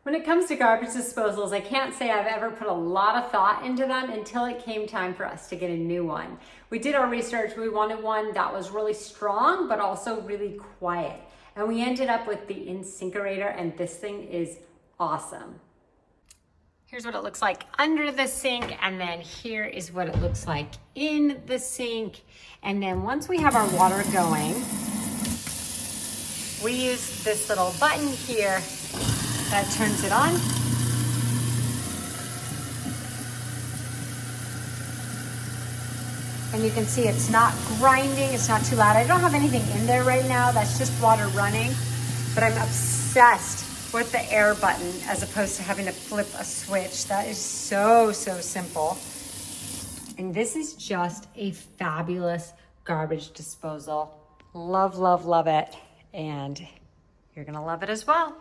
When it comes to garbage disposals, I can't say I've ever put a lot of thought into them until it came time for us to get a new one. We did our research. We wanted one that was really strong, but also really quiet. And we ended up with the InSinkErator, and this thing is awesome. Here's what it looks like under the sink, and then here is what it looks like in the sink. And then once we have our water going, we use this little button here that turns it on. And you can see it's not grinding, it's not too loud. I don't have anything in there right now, that's just water running, but I'm obsessed with the air button as opposed to having to flip a switch. That is so, so simple. And this is just a fabulous garbage disposal. Love, love, love it. And you're gonna love it as well.